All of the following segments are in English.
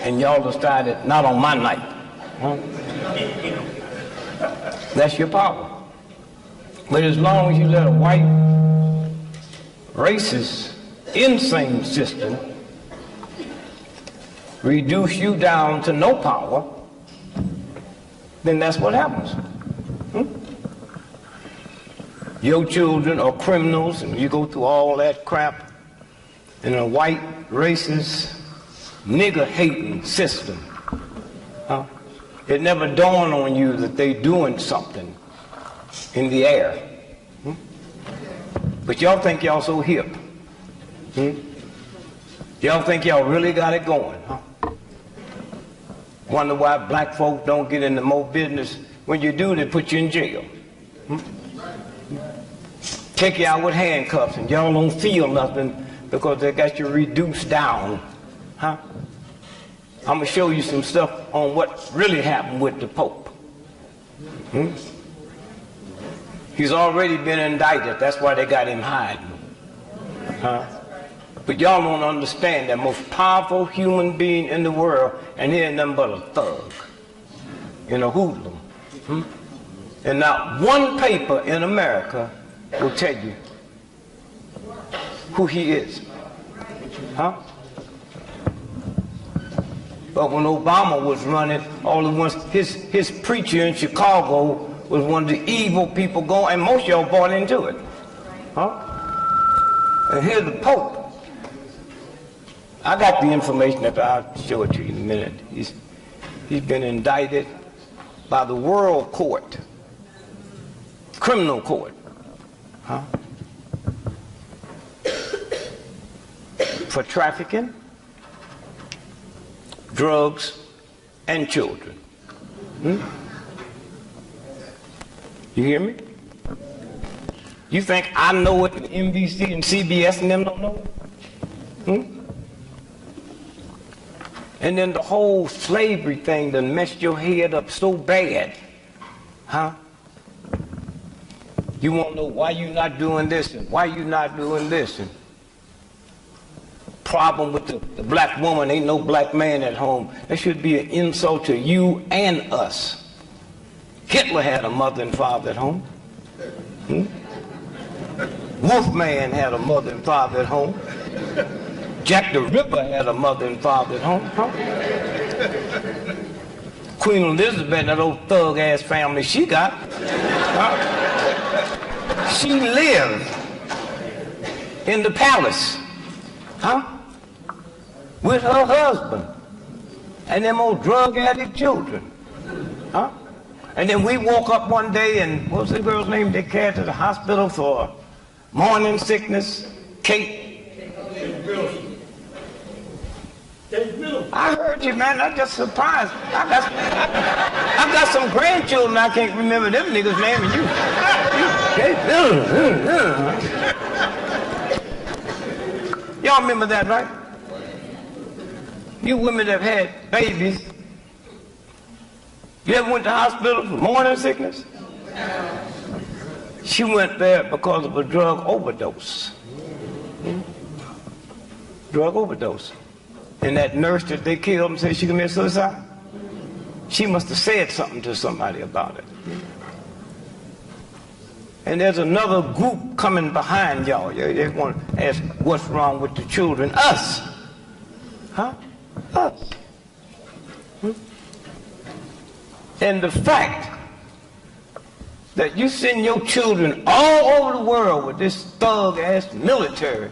and y'all decided, not on my night. Huh? That's your power. But as long as you let a white, racist, insane system reduce you down to no power, then that's what happens. Your children are criminals, and you go through all that crap in a white, racist, nigger-hating system. It never dawned on you that they're doing something in the air. But y'all think y'all so hip. Y'all think y'all really got it going. Wonder why black folks don't get into more business. When you do, they put you in jail. Take you out with handcuffs, and y'all don't feel nothing because they got you reduced down. I'm going to show you some stuff on what really happened with the Pope. He's already been indicted. That's why they got him hiding. But y'all don't understand that most powerful human being in the world, and he ain't nothing but a thug and a hoodlum. And not one paper in America will tell you who he is. But when Obama was running, all at once his preacher in Chicago was one of the evil people going, and most of y'all bought into it. And here's the Pope. I got the information, if I'll show it to you in a minute. He's been indicted by the World Court, criminal court, for trafficking, drugs, and children. You hear me? You think I know it, NBC and CBS and them don't know? And then the whole slavery thing done messed your head up so bad. You want to know why you not doing this and why you not doing this. And problem with the black woman, ain't no black man at home. That should be an insult to you and us. Hitler had a mother and father at home. Wolfman had a mother and father at home. Jack the Ripper had a mother and father at home. Queen Elizabeth, that old thug-ass family she got, she lived in the palace, with her husband and them old drug-addict children. And then we woke up one day, and what was the girl's name they carried to the hospital for morning sickness? Kate. I heard you, man. I'm just surprised. I got some grandchildren. I can't remember them niggas' name. And y'all remember that, right? You women that have had babies, you ever went to the hospital for morning sickness? She went there because of a drug overdose. Drug overdose. And that nurse that they killed and said she committed suicide, she must have said something to somebody about it. And there's another group coming behind y'all. They want to ask what's wrong with the children. Us. Us. And the fact that you send your children all over the world with this thug-ass military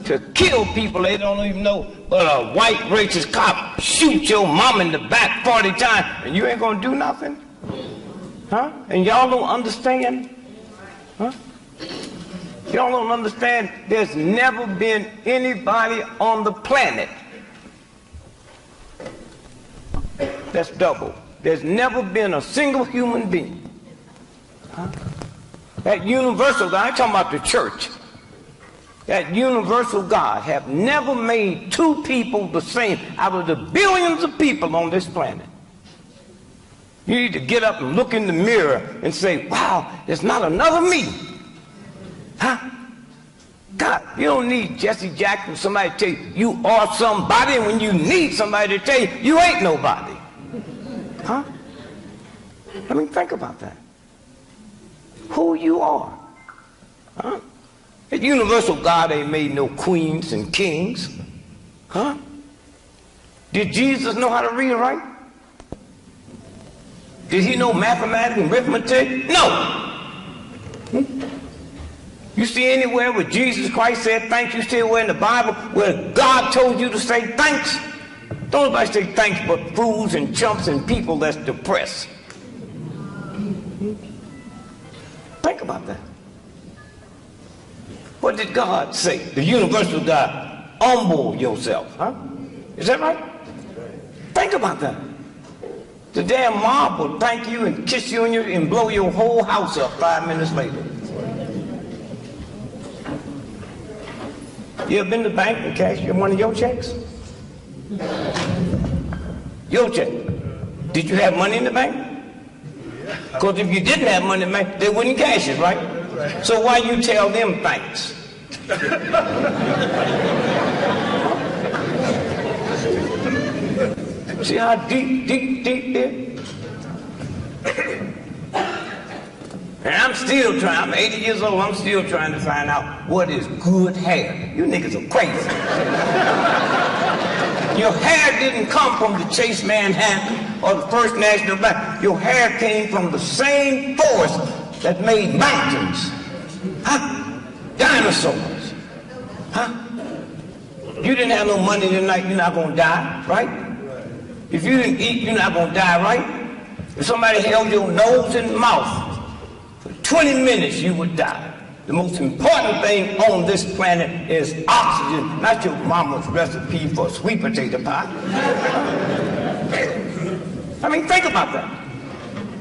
to kill people they don't even know, but a white racist cop shoot your mom in the back 40 times and you ain't gonna do nothing? And y'all don't understand? Y'all don't understand there's never been anybody on the planet that's double. There's never been a single human being. That universal God, I'm talking about the church. That universal God have never made two people the same out of the billions of people on this planet. You need to get up and look in the mirror and say, wow, there's not another me. God, you don't need Jesse Jackson, somebody to tell you you are somebody, and when you need somebody to tell you you ain't nobody. Huh? I mean, think about that. Who you are. Huh? The universal God ain't made no queens and kings. Huh? Did Jesus know how to read and write? Did he know mathematics and arithmetic? No. You see anywhere where Jesus Christ said thanks? You see anywhere in the Bible where God told you to say thanks? Don't nobody say thanks but fools and chumps and people that's depressed. Think about that. What did God say? The universal God, humble yourself. Huh? Is that right? Think about that. The damn mob will thank you and kiss you and blow your whole house up 5 minutes later. You ever been to the bank and cashed one of your checks? Your check. Did you have money in the bank? Because if you didn't have money in the bank, they wouldn't cash it, right? So why you tell them thanks? See how deep it is? And I'm still trying, I'm 80 years old, I'm still trying to find out what is good hair. You niggas are crazy. Your hair didn't come from the Chase Manhattan or the First National Bank. Your hair came from the same force that made mountains. Huh? Dinosaurs. Huh? You didn't have no money tonight, you're not gonna die, right? If you didn't eat, you're not gonna die, right? If somebody held your nose and mouth for 20 minutes, you would die. The most important thing on this planet is oxygen, not your mama's recipe for sweet potato pie. I mean, think about that.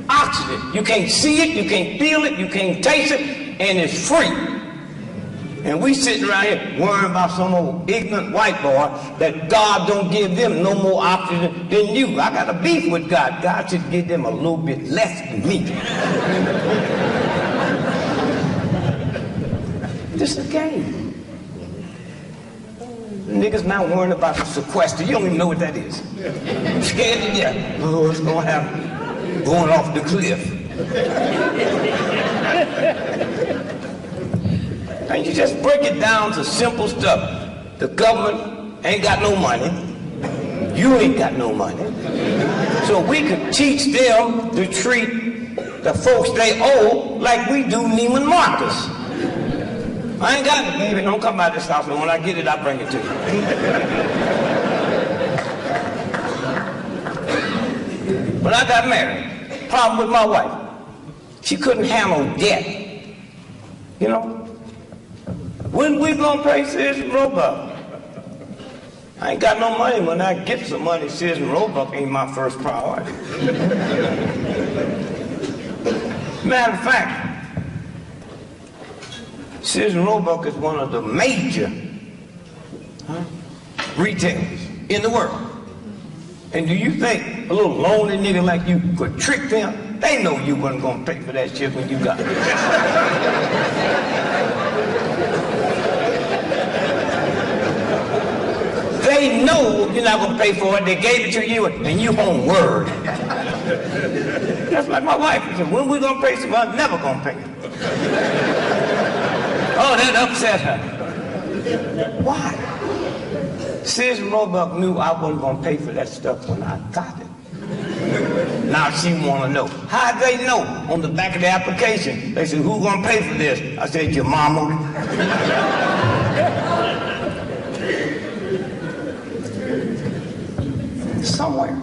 Oxygen. You can't see it, you can't feel it, you can't taste it, and it's free. And we sitting around here worrying about some old ignorant white boy that God don't give them no more oxygen than you. I got a beef with God. God should give them a little bit less than me. This is a game. Niggas now worrying about the sequester. You don't even know what that is. Scared to death. Oh, what's gonna happen? Going off the cliff. And you just break it down to simple stuff. The government ain't got no money. You ain't got no money. So we could teach them to treat the folks they owe like we do Neiman Marcus. I ain't got it, baby. Don't come by this house, and when I get it, I bring it to you. When I got married, problem with my wife. She couldn't handle debt. You know? When we gonna pay Sears and Roebuck? I ain't got no money. When I get some money, Sears and Roebuck ain't my first priority. Matter of fact, Sears and Roebuck is one of the major retailers in the world. And do you think a little lonely nigga like you could trick them? They know you wasn't gonna pay for that shit when you got it. They know you're not going to pay for it. They gave it to you, and you on word. That's like my wife. She said, when we going to pay some? I'm never going to pay it. Oh, that upset her. Why? Sears and Roebuck knew I wasn't going to pay for that stuff when I got it. Now she want to know. How'd they know? On the back of the application, they said, who's going to pay for this? I said, your mama. Somewhere.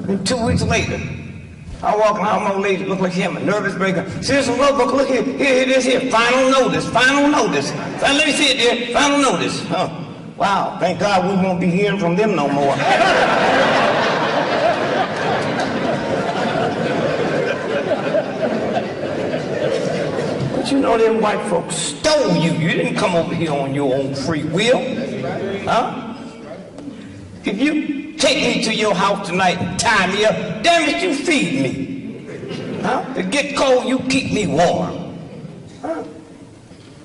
And 2 weeks later, I walk around, my old lady look like she had a nervous breakdown. Sears and Roebuck, look here, here it is here. Final notice, final notice. Let me see it there, final notice. Huh. Wow, thank God we won't be hearing from them no more. But you know them white folks stole you. You didn't come over here on your own free will. Huh? If you take me to your house tonight and tie me up, damn it, you feed me. Huh? To get cold, you keep me warm. Huh?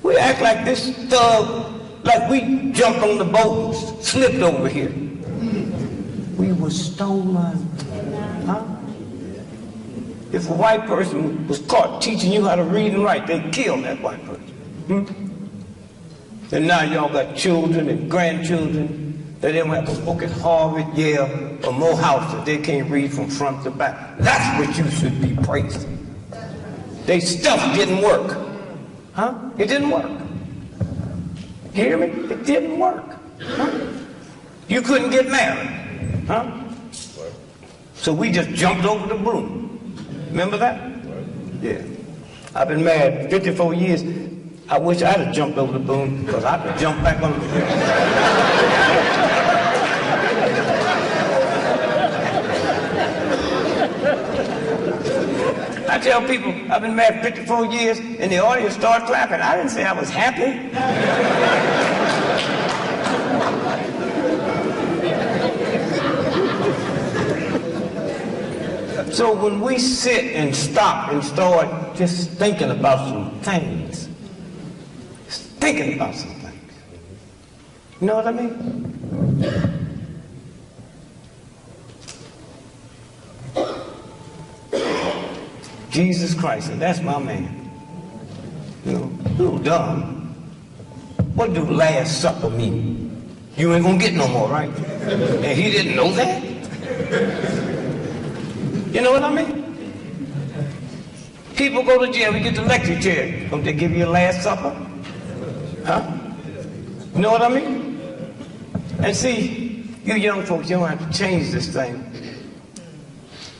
We act like this thug, like we jumped on the boat and slipped over here. We were stolen. Huh? If a white person was caught teaching you how to read and write, they'd kill that white person. And now y'all got children and grandchildren that they don't have to spoke at Harvard, Yale, or Morehouse that they can't read from front to back. That's what you should be praising. They stuff didn't work. Huh? It didn't work. Hear me? It didn't work. Huh? You couldn't get married. Huh? So we just jumped over the broom. Remember that? Yeah. I've been married 54 years. I wish I'd have jumped over the broom because I could jump back on the broom. I tell people I've been married 54 years and the audience started clapping. I didn't say I was happy. So when we sit and stop and start just thinking about some things, thinking about some things, you know what I mean? Jesus Christ, and that's my man. You know, little dumb. What do Last Supper mean? You ain't gonna get no more, right? And he didn't know that? You know what I mean? People go to jail, we get the electric chair. Don't they give you a Last Supper? Huh? You know what I mean? And see, you young folks, you don't have to change this thing.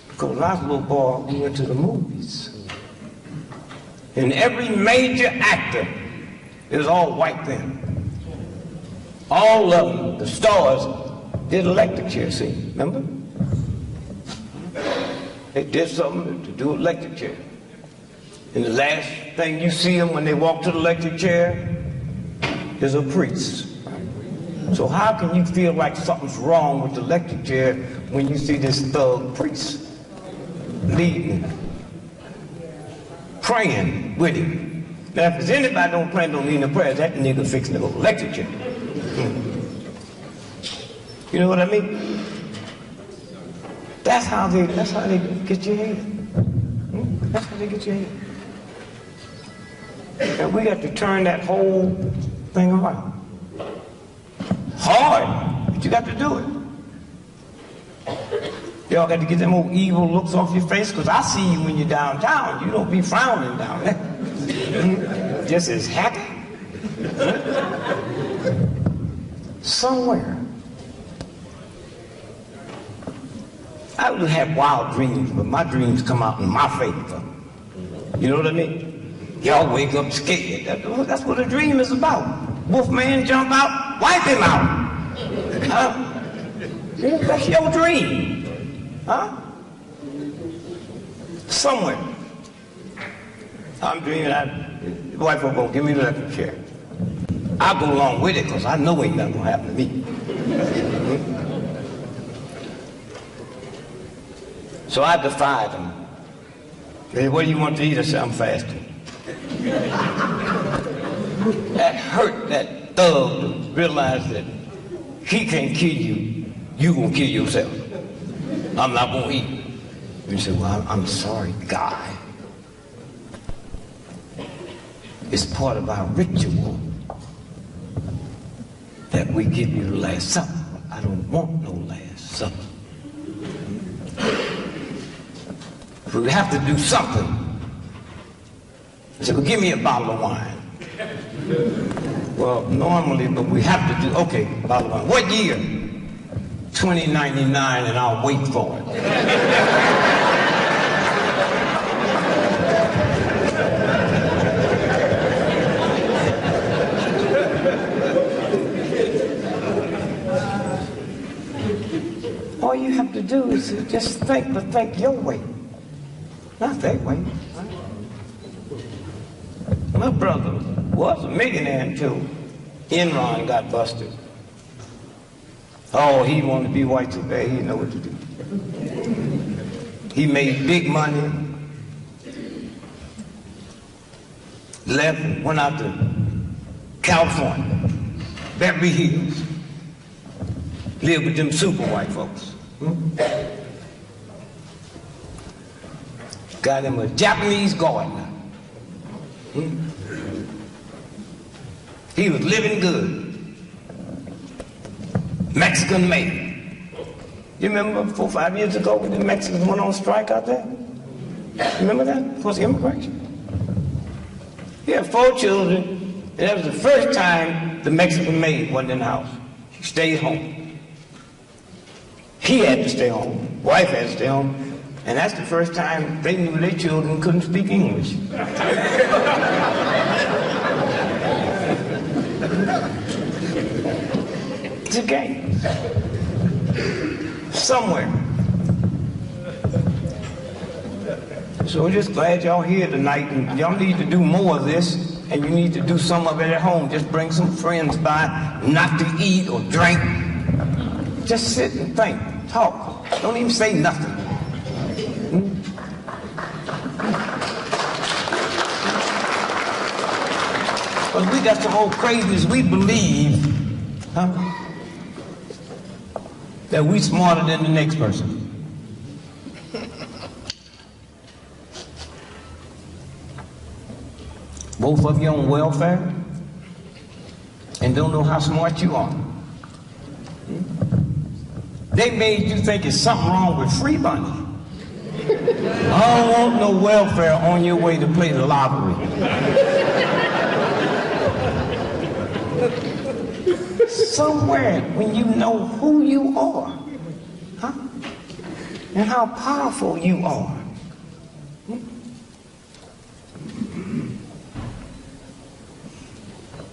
Because when I was a little boy, we went to the movies. And every major actor, it was all white then. All of them, the stars, did electric chair, see, remember? They did something to do electric chair. And the last thing you see them when they walk to the electric chair is a priest. So how can you feel like something's wrong with the electric chair when you see this thug priest leading, praying with him? Now, if there's anybody don't pray, don't need no prayers, that nigga fixing to go electric chair. You know what I mean? That's how they get your head. That's how they get your head. And we got to turn that whole thing around. Hard, but you got to do it. Y'all got to get them old evil looks off your face, because I see you when you're downtown. You don't be frowning down there. Just as happy. Somewhere. I would have wild dreams, but my dreams come out in my favor. You know what I mean? Y'all wake up scared. That's what a dream is about. Wolfman jump out, wipe him out. Huh? That's your dream. Huh? Somewhere. I'm dreaming the wife will go, give me the electric chair. I'll go along with it because I know ain't nothing gonna happen to me. So I defied him. Hey, what do you want to eat? I said, I'm fasting. That hurt that thug to realize that he can't kill you, you gonna kill yourself. I'm not gonna eat. You say, well, I'm sorry, guy. It's part of our ritual that we give you the Last Supper. I don't want no Last Supper. We have to do something. I said, well, give me a bottle of wine. Well, normally, but we have to do, okay, a bottle of wine. What year? 2099, and I'll wait for it. All you have to do is just think, but think your way. Not that way. My brother was a millionaire until Enron got busted. Oh, he wanted to be white so bad, he didn't know what to do. He made big money, left, went out to California, Beverly Hills. Live with them super white folks. Got him a Japanese gardener. He was living good. Mexican made. You remember 4 or 5 years ago when the Mexicans went on strike out there? Remember that? For immigration. He had 4 children, and that was the first time the Mexican maid wasn't in the house. She stayed home. He had to stay home. Wife had to stay home. And that's the first time they knew their children couldn't speak English. It's a game. Somewhere. So we're just glad y'all here tonight, and y'all need to do more of this, and you need to do some of it at home. Just bring some friends by, not to eat or drink. Just sit and think, talk. Don't even say nothing. But we got some old crazies, we believe that we smarter than the next person. Both of you on welfare and don't know how smart you are. They made you think it's something wrong with free money. I don't want no welfare on your way to play the lottery. Somewhere when you know who you are, and how powerful you are.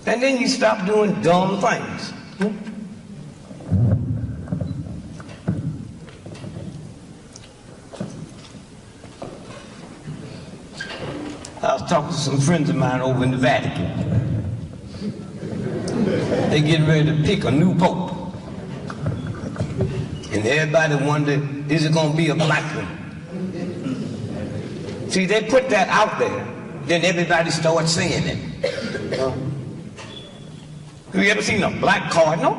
And then you stop doing dumb things. I was talking to some friends of mine over in the Vatican. They getting ready to pick a new pope. And everybody wondered, is it going to be a black one? See, they put that out there, then everybody starts saying it. Have you ever seen a black cardinal?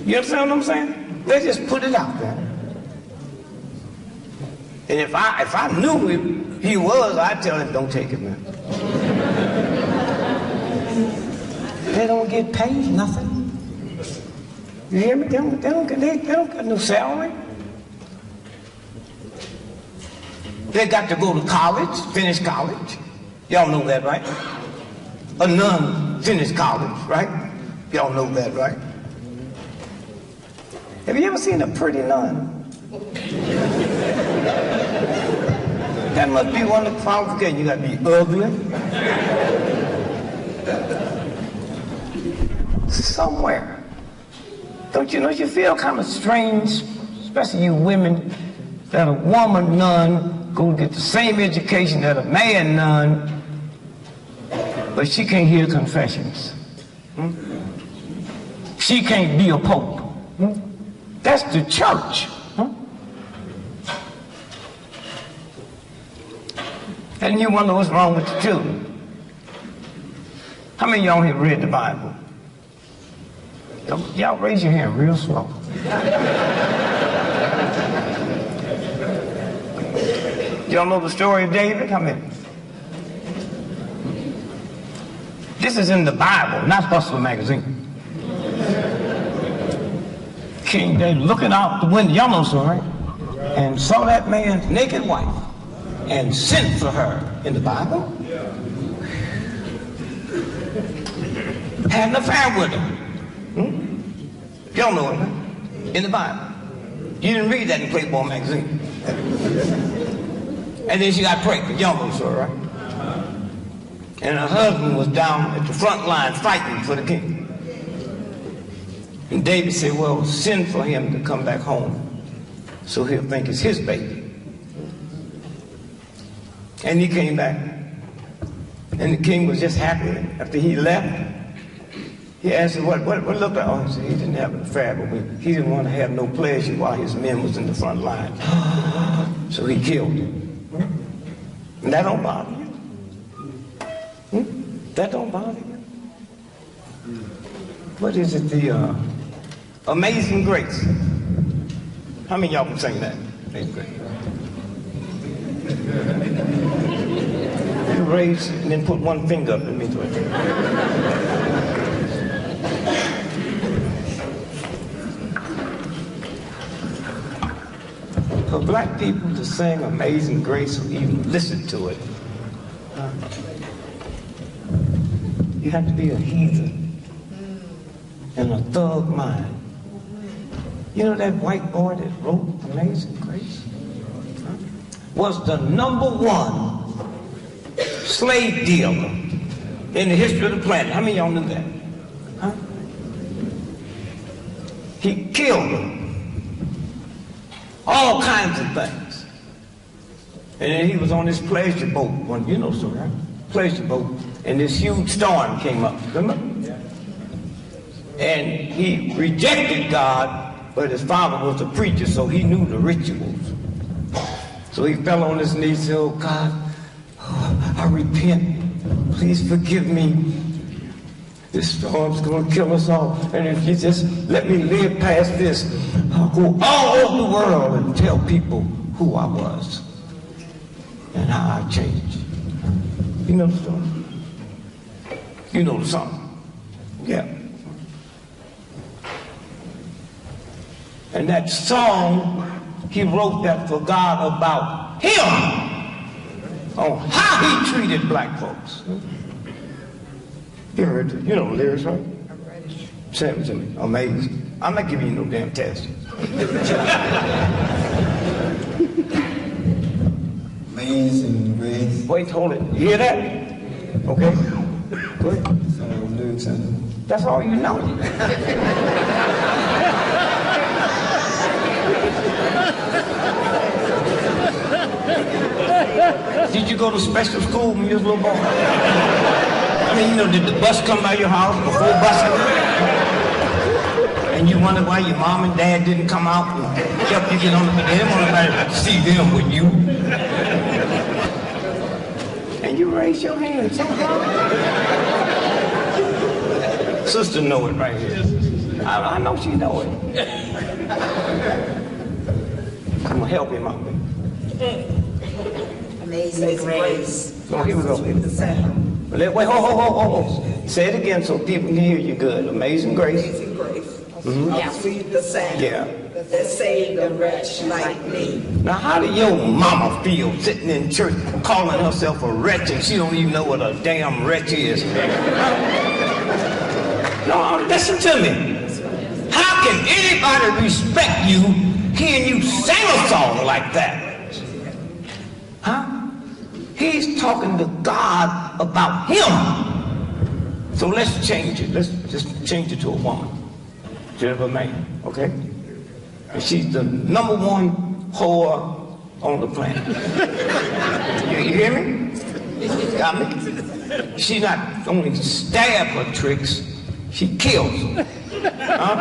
You understand what I'm saying? They just put it out there. And if I knew who he was, I'd tell him, don't take it, man. They don't get paid nothing. You hear me? They don't get no salary. They got to go to college, finish college. Y'all know that, right? A nun finished college, right? Y'all know that, right? Have you ever seen a pretty nun? That must be one of the qualifications. You got to be ugly. Somewhere. Don't you feel kind of strange, especially you women, that a woman nun go get the same education that a man nun, but she can't hear confessions. She can't be a pope. That's the church. And you wonder what's wrong with the children. How many of y'all have read the Bible? Y'all raise your hand real slow. Y'all know the story of David? How many? This is in the Bible, not Hustler magazine. King David looking out the window, y'all know the story, and saw that man's naked wife and sent for her in the Bible. Had an affair with her. Y'all know it, in the Bible. You didn't read that in Playboy magazine. And then she got pregnant. Y'all know the story, right? And her husband was down at the front line fighting for the king. And David said, well, send for him to come back home so he'll think it's his baby. And he came back. And the king was just happy after he left. He asked him, what looked like? Oh, he said he didn't have an affair, but he didn't want to have no pleasure while his men was in the front line. So he killed him. And that don't bother you? That don't bother you? What is it? The Amazing Grace. How many of y'all can sing that? Amazing Grace. You raise and then put one finger up and me to it. For black people to sing Amazing Grace or even listen to it, you have to be a heathen and a thug mind. You know that white boy that wrote Amazing Grace was the #1 slave dealer in the history of the planet. How many of y'all knew that? Huh? He killed them. All kinds of things. And then he was on this pleasure boat, you know so, right? Pleasure boat, and this huge storm came up, remember? Yeah. And he rejected God, but his father was a preacher, so he knew the rituals. So he fell on his knees and said, oh God, I repent, please forgive me. This storm's gonna kill us all, and if you just let me live past this, I'll go all over the world and tell people who I was and how I changed. You know the story? You know the song? Yeah. And that song, he wrote that for God about him, on how he treated black folks. You heard it. You know the lyrics, right? Say it to me. Amazing. I'm not giving you no damn test. Amazing Grace. Wait, hold it. You hear that? Okay. Go ahead. That's all you know. Did you go to special school when you was a little boy? I mean, you know, did the bus come by your house before busing? And you wonder why your mom and dad didn't come out and help you get on the bus? They didn't want anybody to see them with you. And you raise your hand. Sister know it right here. I know she know it. I'm gonna help him out. Amazing Grace. Oh, here we go. Wait, ho. Say it again so people can hear you good. Amazing Grace. Amazing Grace. Mm-hmm. How sweet the sound. Yeah. That saved a wretch like me. Now, how do your mama feel sitting in church calling herself a wretch and she don't even know what a damn wretch is? No, listen to me. How can anybody respect you hearing you sing a song like that? Huh? He's talking to God about him. So let's change it. Let's just change it to a woman. Instead of a man, okay? And she's the #1 whore on the planet. You hear me? Got me? She not only stab her tricks, she kills them. Huh?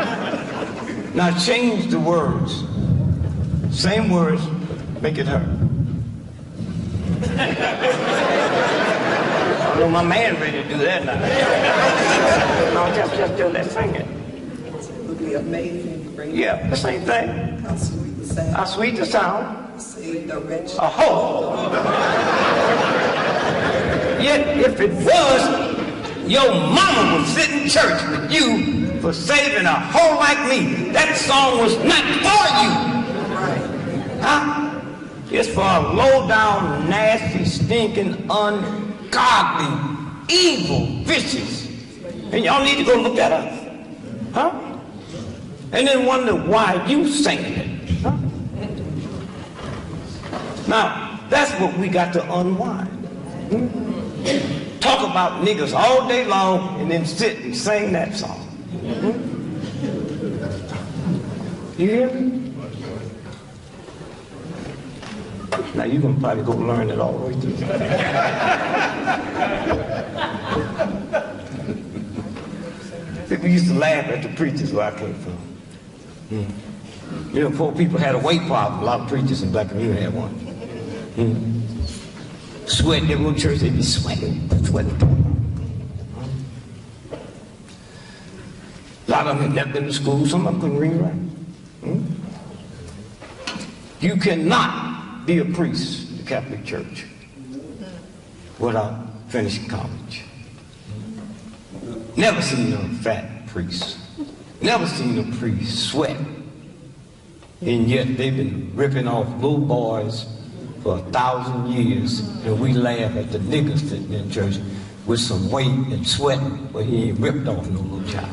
Now change the words. Same words, make it her. I know my man ready to do that now. No, just do that, sing it. It would be amazing Grace. Yeah, the same thing. How sweet the sound. How sweet the sound. Saved a wretch. A hoe. Yet if it was, your mama was sitting in church with you for saving a hoe like me. That song was not for you. Huh? It's for low down, nasty, stinking, ungodly, evil, vicious. And y'all need to go look that up. Huh? And then wonder why you singing it. Huh? Now, that's what we got to unwind. Hmm? Talk about niggas all day long and then sit and sing that song. Hmm? You hear me? Now you're gonna probably go learn it all the way through. People used to laugh at the preachers where I came from. You know, poor people had a weight problem. A lot of preachers in black community had one. Sweating, they go to church, they'd be sweating. lot of them had never been to school. Some of them couldn't read and write. You cannot be a priest in the Catholic Church without finishing college. Never seen a fat priest. Never seen a priest sweat. And yet they've been ripping off little boys for 1,000 years, and we laugh at the niggas sitting in church with some weight and sweating, but he ain't ripped off no little child.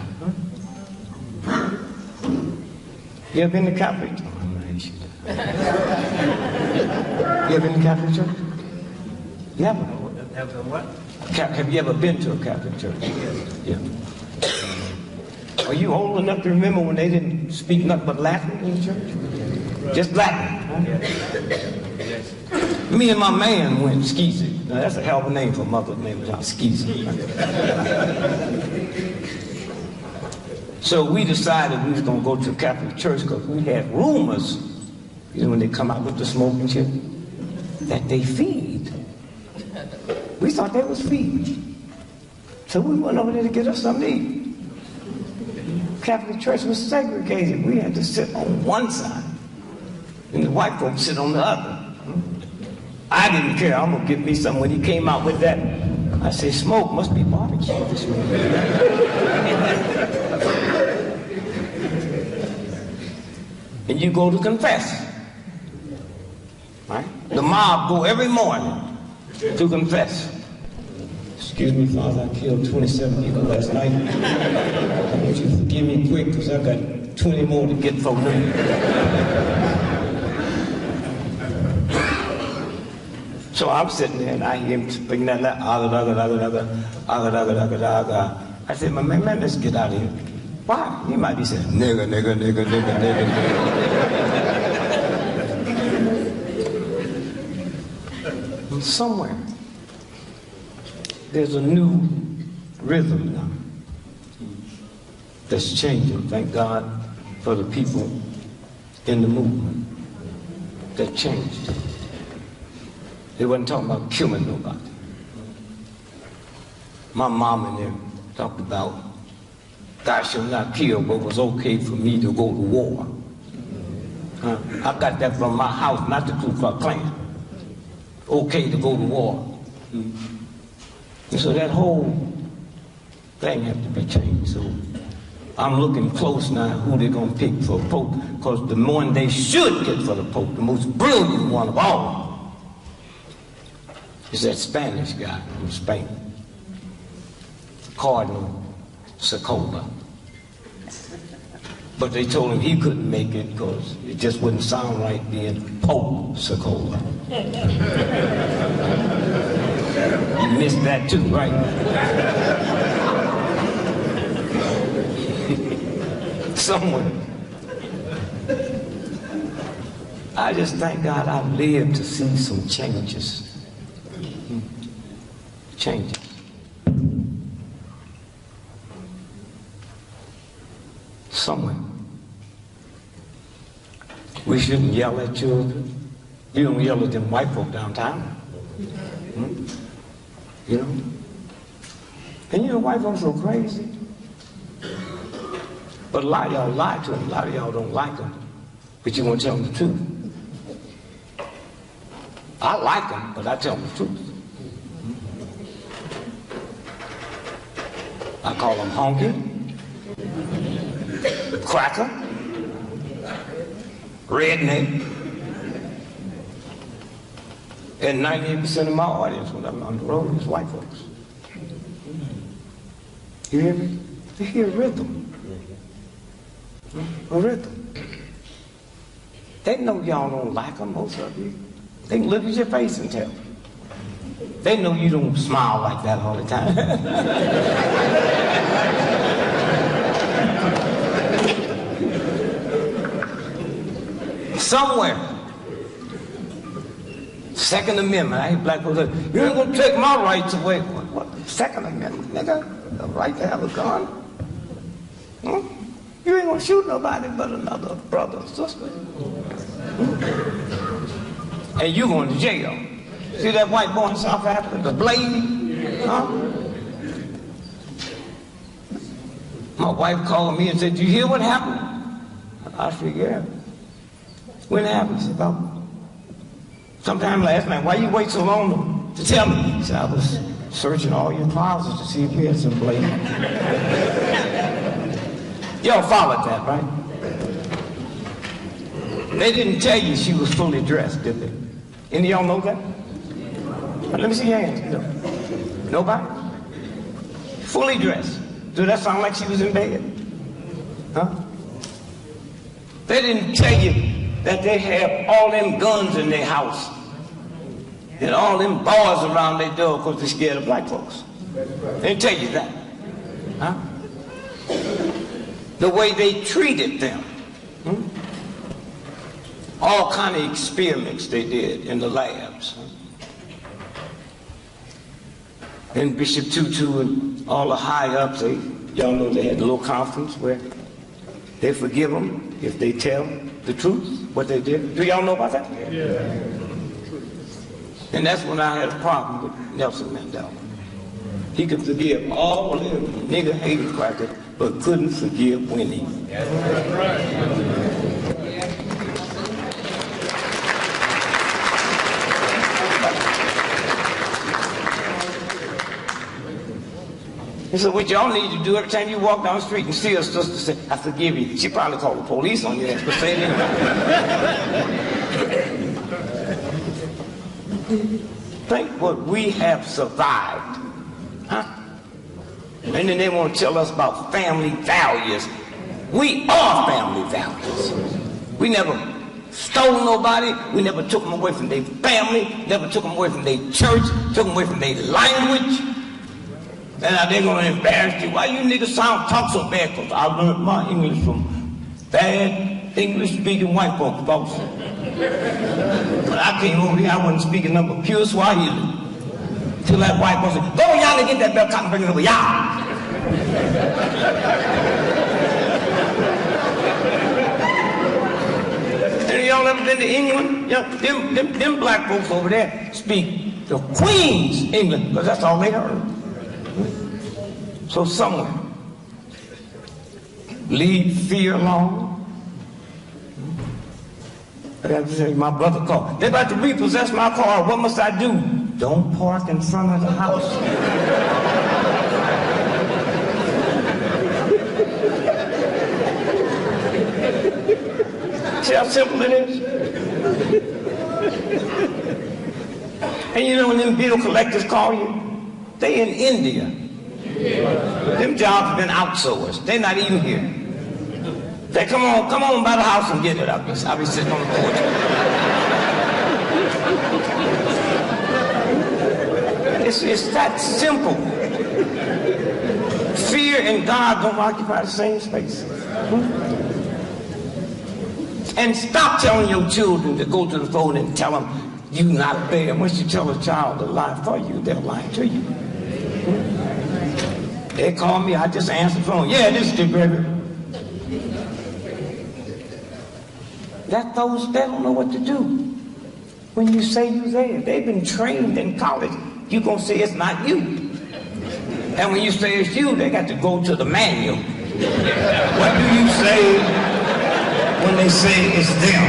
You ever been to Catholic? Oh, I'm not Asian. You ever been to Catholic church? Never. Never what? Have you ever been to a Catholic church? Yeah. Are you old enough to remember when they didn't speak nothing but Latin in the church? Just Latin. Huh? Yes. Me and my man went skeezing. Now that's a hell of a name for a mother's name, skeezing. So we decided we was going to go to a Catholic church because we had rumors, you know, when they come out with the smoking shit, that they feed. We thought they was feeding. So we went over there to get us something to eat. Catholic church was segregated. We had to sit on one side, and the white folks sit on the other. I didn't care. I'm going to get me something. When he came out with that, I said, smoke must be barbecue this morning. And you go to confess. Right? The mob go every morning to confess. Excuse me, Father, I killed 27 people last night. I want you to forgive me quick because I've got 20 more to get for noon. So I'm sitting there and I hear him speaking that, I said, man, let's get out of here. Why? He might be saying, nigga. Somewhere, there's a new rhythm now that's changing. Thank God for the people in the movement that changed. They wasn't talking about killing nobody. My mom and them talked about, thou shalt not kill, but it was okay for me to go to war. I got that from my house, not the Ku Klux Klan. Okay to go to war. And so that whole thing had to be changed. So I'm looking close now who they're going to pick for Pope, because the one they should get for the Pope, the most brilliant one of all, is that Spanish guy from Spain, Cardinal Socola. But they told him he couldn't make it because it just wouldn't sound right being Pope Socola. You missed that too, right? Somewhere. I just thank God I've lived to see some changes. Changes. Somewhere. We shouldn't yell at children. You don't yell at them white folk downtown. You know? And you know white folks are crazy. But a lot of y'all lie to them. A lot of y'all don't like them. But you won't tell them the truth. I like them, but I tell them the truth. I call them honky, cracker, redneck, and 98% of my audience when I'm on the road is white folks. You hear me? They hear rhythm. A rhythm. They know y'all don't like them, most of you. They can look at your face and tell. They know you don't smile like that all the time. Somewhere. Second Amendment. I hear black people say, you ain't gonna take my rights away. What? Second Amendment, nigga? The right to have a gun? You ain't gonna shoot nobody but another brother or sister. And you going to jail. See that white boy in South Africa, the blade? Huh? My wife called me and said, "Did you hear what happened?" I said, "Yeah." "When happened?" She said, "About sometime last night." "Why you wait so long to tell me?" He said, "I was searching all your closets to see if you had some blade." Y'all followed that, right? They didn't tell you she was fully dressed, did they? Any of y'all know that? Let me see your hands. No. Nobody? Fully dressed. Does that sound like she was in bed? Huh? They didn't tell you that they have all them guns in their house and all them bars around their door because they're scared of black folks. They didn't tell you that. Huh? The way they treated them. All kind of experiments they did in the labs. And Bishop Tutu and all the high-ups, y'all know they had a little conference where they forgive them if they tell the truth, what they did. Do y'all know about that? Yeah. And that's when I had a problem with Nelson Mandela. He could forgive all them nigger hated crackers, but couldn't forgive Winnie. That's right. He said, "What y'all need to do every time you walk down the street and see a sister say, 'I forgive you.'" She probably called the police on your ass for saying it. Think what we have survived. Huh? And then they want to tell us about family values. We are family values. We never stole nobody. We never took them away from their family. Never took them away from their church. Took them away from their language. And now they're going to embarrass you. "Why you niggas talk so bad?" "Because I learned my English from bad English-speaking white folks, boss. When I came over here, I wasn't speaking nothing but pure Swahili. Till that white boy said, 'Go y'all and get that bell cotton and bring it over, y'all.'" And y'all ever been to England? Yeah, them black folks over there speak the Queen's English, because that's all they heard. So somewhere, leave fear alone. I got to say, my brother called. "They're about to repossess my car. What must I do?" "Don't park in front of the house." See how simple it is? And you know when them bill collectors call you? They in India. Them jobs have been outsourced. They're not even here. They come on by the house and get it. I'll be sitting on the porch. It's that simple. Fear and God don't occupy the same space. And stop telling your children to go to the phone and tell them you're not there. Once you tell a child to lie for you, they'll lie to you. They call me, I just answer the phone. "Yeah, this is Dick Gregory." They don't know what to do when you say you're there. They've been trained in college. You're going to say it's not you. And when you say it's you, they got to go to the manual. What do you say when they say it's them?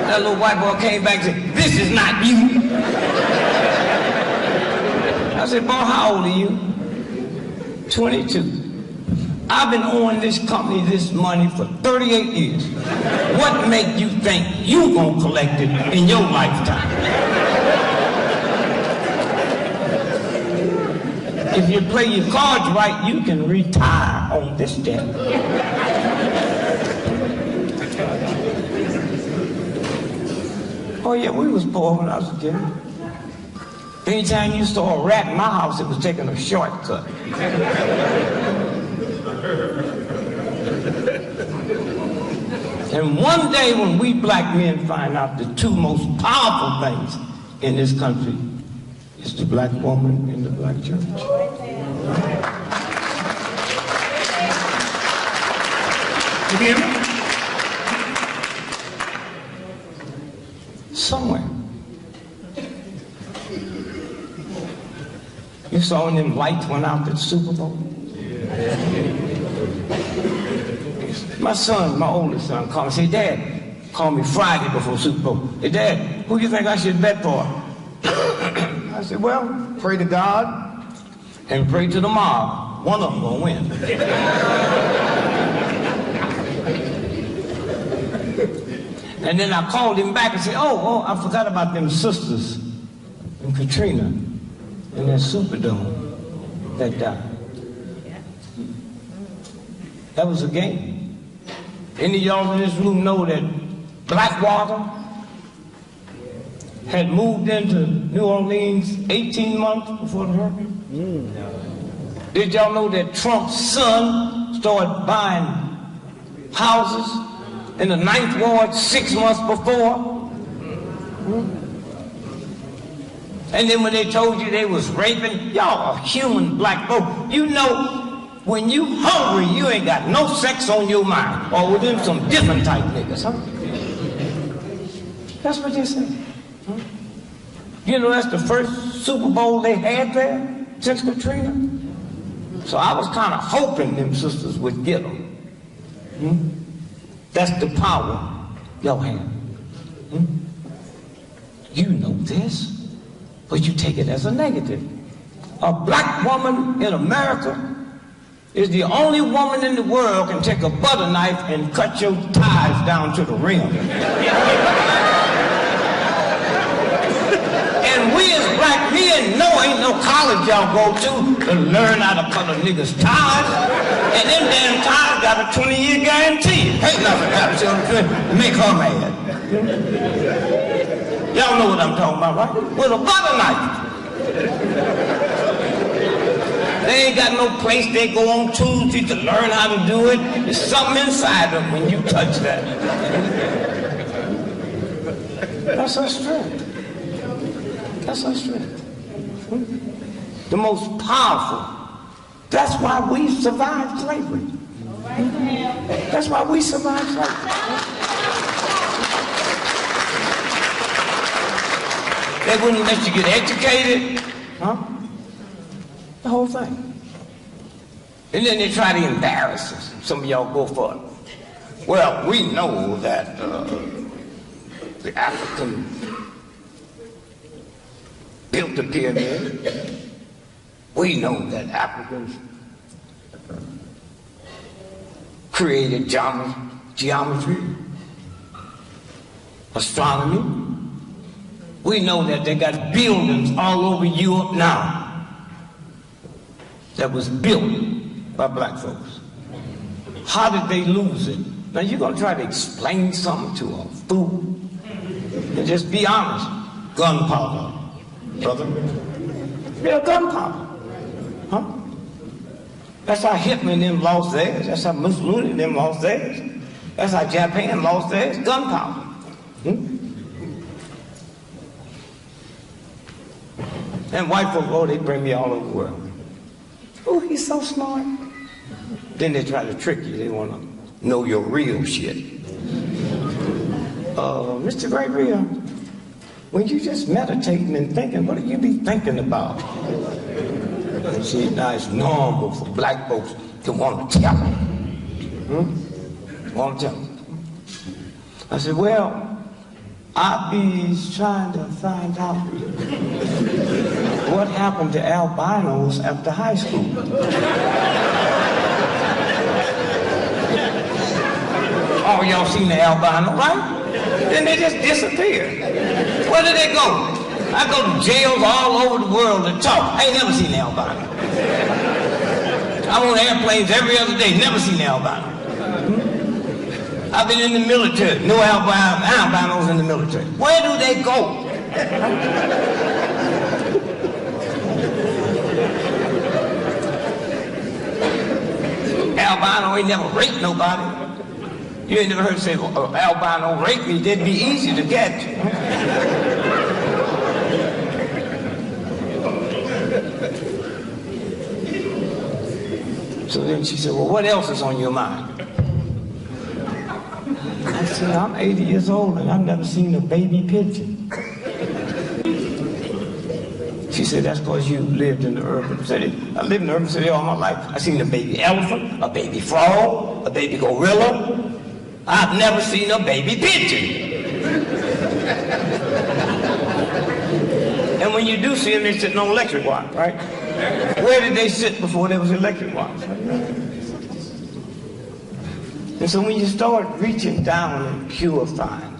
That little white boy came back and said, "This is not you." I said, "Boy, how old are you?" 22. "I've been owing this company this money for 38 years. What make you think you gonna collect it in your lifetime?" If you play your cards right, you can retire on this debt. Oh yeah, we was poor when I was a kid. Anytime you saw a rat in my house, it was taking a shortcut. And one day when we black men find out the two most powerful things in this country is the black woman and the black church. You hear me? Somewhere. You saw when them lights went out at the Super Bowl? My son, my oldest son, called me and said, Dad, called me Friday before Super Bowl. Hey, Dad, who do you think I should bet for? I said, well, pray to God and pray to the mob. One of them gonna win. And then I called him back and said, oh, I forgot about them sisters and Katrina in that Superdome that died. That was a game. Any of y'all in this room know that Blackwater had moved into New Orleans 18 months before the hurricane? Did y'all know that Trump's son started buying houses in the 9th Ward 6 months before? And then when they told you they was raping, y'all are human black folk. You know, when you hungry, you ain't got no sex on your mind. Or with them some different type niggas, huh? That's what they say. Huh? You know, that's the first Super Bowl they had there since Katrina. So I was kind of hoping them sisters would get them. That's the power y'all have. You know this, but you take it as a negative. A black woman in America is the only woman in the world can take a butter knife and cut your ties down to the rim. And we as black men know ain't no college y'all go to learn how to cut a nigga's ties. And them damn ties got a 20-year guarantee. Ain't nothing happens to them. Make her mad. Y'all know what I'm talking about, right? With a butter knife. They ain't got no place they go on Tuesday to learn how to do it. There's something inside them when you touch that. That's our strength. That's our strength. The most powerful. That's why we survived slavery. That's why we survived slavery. They wouldn't let you get educated. Huh? The whole thing. And then they try to embarrass us. Some of y'all go for it. Well, we know that the African built the pyramid. We know that Africans created geometry, astronomy. We know that they got buildings all over Europe now that was built by black folks. How did they lose it? Now you're gonna try to explain something to a fool and just be honest. Gunpowder, brother. Yeah, gunpowder. Huh? That's how Hitler and them lost theirs. That's how Mussolini and them lost theirs. That's how Japan lost theirs. Gunpowder. And white folks, oh, they bring me all over the world. Oh, he's so smart. Then they try to trick you. They want to know your real shit. Mr. Gregory, when you just meditating and thinking, what do you be thinking about? See, now it's normal for black folks to want to tell them. Want to tell them. I said, well, I be trying to find out what happened to albinos after high school. Oh, y'all seen the albino, right? Then they just disappear. Where do they go? I go to jails all over the world to talk. I ain't never seen the albino. I'm on airplanes every other day, never seen the albino. I've been in the military, no albinos in the military. Where do they go? Albino ain't never raped nobody. You ain't never heard say, well, albino raped me, that'd be easy to get. So then she said, well, what else is on your mind? I said, I'm 80 years old and I've never seen a baby pigeon. She said, that's because you lived in the urban city. I lived in the urban city all my life. I seen a baby elephant, a baby frog, a baby gorilla. I've never seen a baby pigeon. And when you do see them, they're sitting on electric wire, right? Where did they sit before there was electric wires? And so when you start reaching down and purifying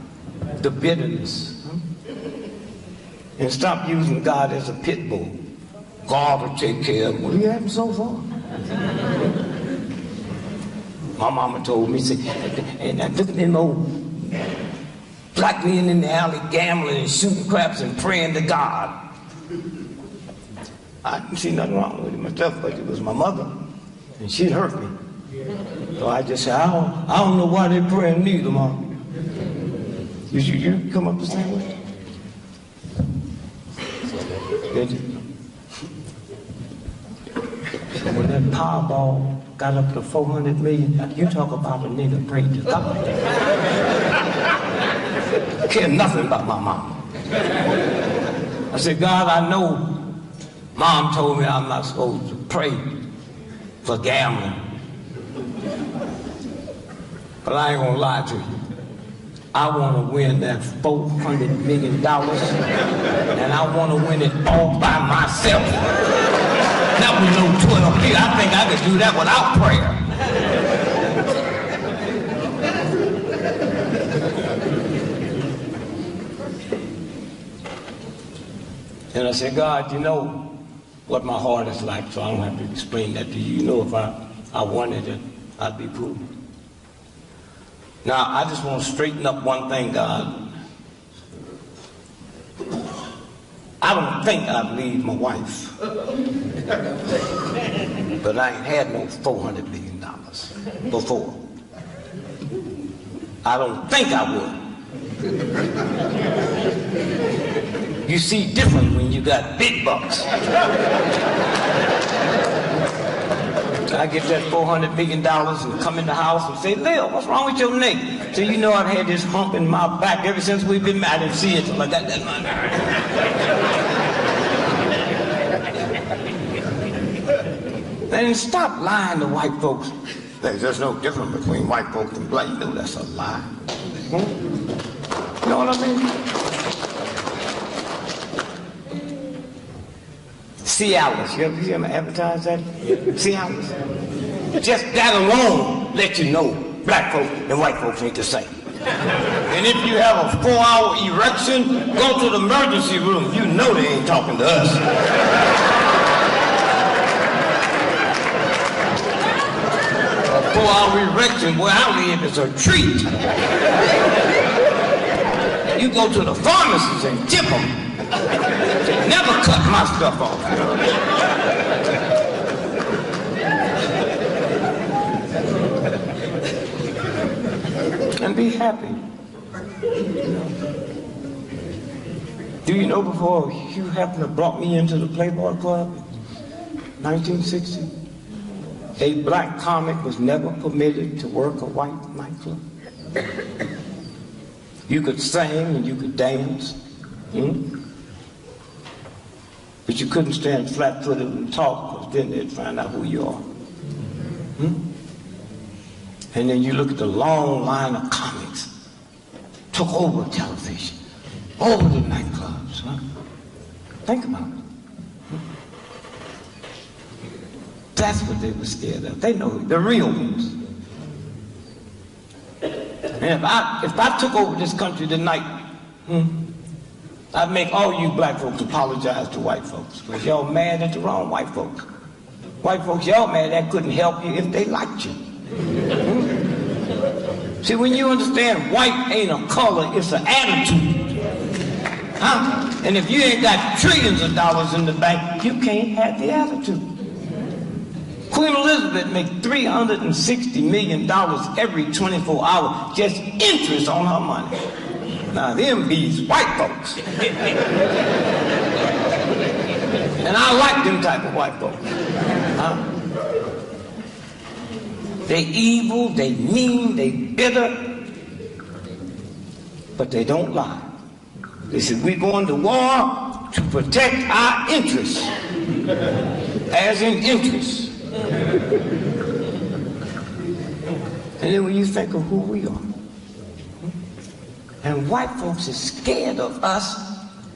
the bitterness, and stop using God as a pit bull, God will take care of what you haven't so far. My mama told me, said, and I look at them old black men in the alley gambling and shooting craps and praying to God. I didn't see nothing wrong with it myself, but it was my mother, and she'd hurt me. So I just said, I don't know why they're praying neither, Mom. You come up the same way? Did you? So when that Powerball got up to 400 million, you talk about a nigga praying to God. I care nothing about my mom. I said, God, I know Mom told me I'm not supposed to pray for gambling. But I ain't gonna lie to you. I want to win that $400 million, and I want to win it all by myself. That was no 12 here. I think I could do that without prayer. And I said, God, you know what my heart is like, so I don't have to explain that to you. You know if I wanted it, I'd be poor. Now, I just want to straighten up one thing, God. I don't think I'd leave my wife. But I ain't had no $400 million before. I don't think I would. You see different when you got big bucks. I get that $400 million and come in the house and say, Lil, what's wrong with your neck? So you know I've had this hump in my back ever since we've been married. I didn't see it till I got that money. Then stop lying to white folks. There's no difference between white folks and black. You know that's a lie. You know what I mean? Cialis. You ever advertise that? Cialis. Just that alone let you know black folks and white folks ain't the same. And if you have a 4-hour erection, go to the emergency room. You know they ain't talking to us. A 4-hour erection where I live is a treat. You go to the pharmacist and tip them. They never cut my stuff off. And be happy. Do you know before Hugh Hefner brought me into the Playboy Club in 1960, a black comic was never permitted to work a white nightclub? You could sing and you could dance. But you couldn't stand flat-footed and talk, because then they'd find out who you are. And then you look at the long line of comics, took over television, over the nightclubs. Think about it. That's what they were scared of. They know the real ones. And if I took over this country tonight, I'd make all you black folks apologize to white folks, because y'all mad at the wrong white folks. White folks, y'all mad that couldn't help you if they liked you. See, when you understand white ain't a color, it's an attitude. And if you ain't got trillions of dollars in the bank, you can't have the attitude. Queen Elizabeth made $360 million every 24 hours, just interest on her money. Now, them bees white folks. And I like them type of white folks. They evil, they mean, they bitter, but they don't lie. They said, we're going to war, to protect our interests, as in interest. And then when you think of who we are, and white folks is scared of us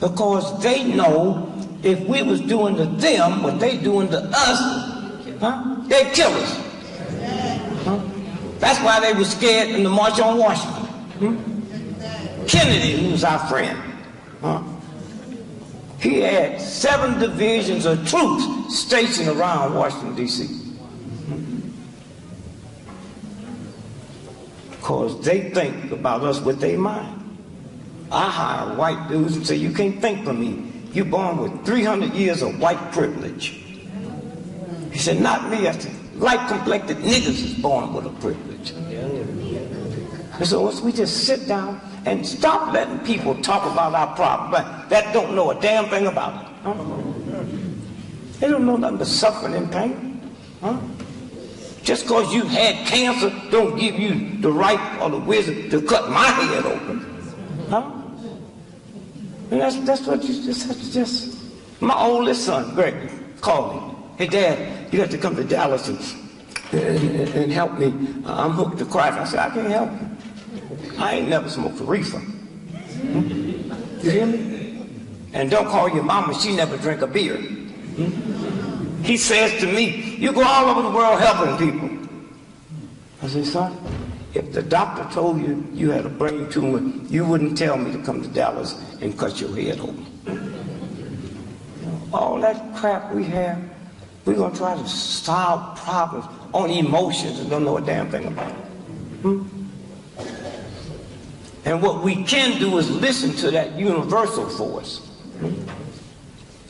because they know if we was doing to them what they doing to us, they'd kill us. That's why they were scared in the March on Washington. Kennedy, who was our friend, he had 7 divisions of troops stationed around Washington, D.C. Because they think about us with their mind. I hire white dudes and say, you can't think for me. You're born with 300 years of white privilege. He said, not me. I said, light-complected niggas is born with a privilege. And so once we just sit down and stop letting people talk about our problem that don't know a damn thing about it. They don't know nothing but suffering and pain. Just because you had cancer don't give you the right or the wisdom to cut my head open. And that's what you just. My oldest son, Greg, called me. Hey, Dad, you have to come to Dallas and help me. I'm hooked to crack. I said, I can't help you. I ain't never smoked a reefer. You hear me? And don't call your mama, she never drank a beer. He says to me, you go all over the world helping people. I said, son, if the doctor told you you had a brain tumor, you wouldn't tell me to come to Dallas and cut your head open. All that crap we have, we're going to try to solve problems on emotions and don't know a damn thing about it. And what we can do is listen to that universal force.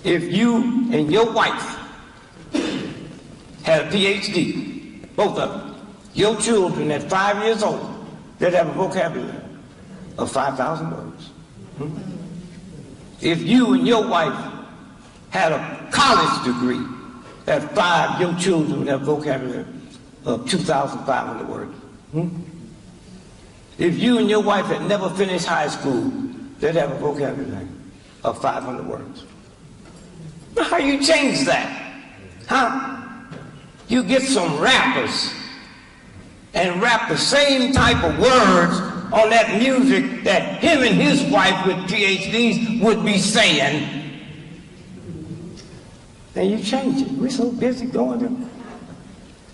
If you and your wife had a PhD, both of them, your children at 5 years old, they'd have a vocabulary of 5,000 words. If you and your wife had a college degree, at 5, your children would have a vocabulary of 2,500 words. If you and your wife had never finished high school, they'd have a vocabulary of 500 words. How you change that? You get some rappers and rap the same type of words on that music that him and his wife with PhDs would be saying. And you change it. We're so busy going there.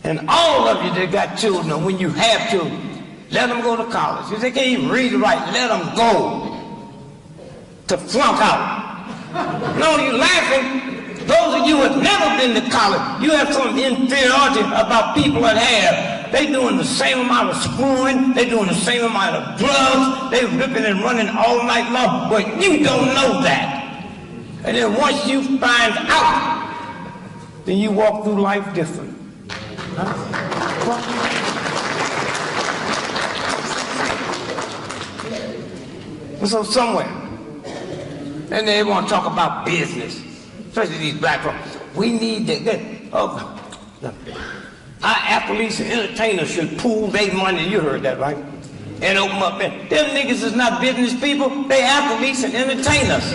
And all of you that got children, when you have children, let them go to college. If they can't even read or write, let them go to flunk out. No, you're laughing. Those of you who have never been to college, you have some inferiority about people that have. They doing the same amount of screwing. They doing the same amount of drugs. They ripping and running all night long. But you don't know that. And then once you find out, then you walk through life different. And so somewhere, and they want to talk about business, especially these black folks. We need to get, our athletes and entertainers should pool their money, you heard that, right? And open up. Them niggas is not business people, they athletes and entertainers.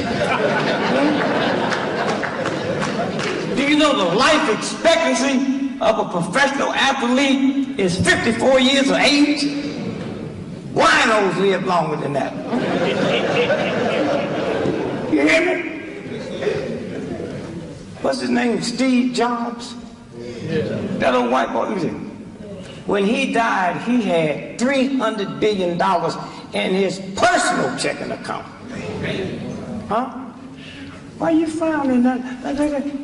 Do you know the life expectancy of a professional athlete is 54 years of age? Winos live longer than that. You hear me? What's his name? Steve Jobs? That old white boy. When he died, he had $300 billion in his personal checking account. Why you frowning?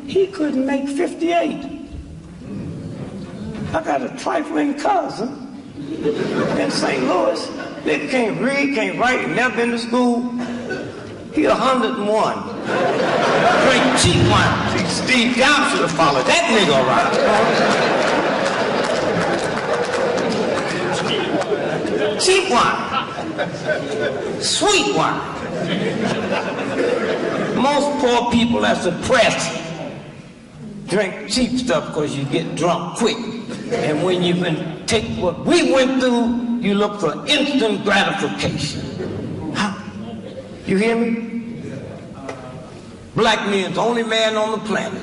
He couldn't make 58. I got a trifling cousin in St. Louis. Nigga can't read, can't write, never been to school. He 101. Drink cheap wine. See, Steve Jobs should have followed that nigga around. Cheap wine. Sweet wine. Most poor people that's oppressed drink cheap stuff because you get drunk quick. And when you can take what we went through, you look for instant gratification. You hear me? Black men's the only man on the planet.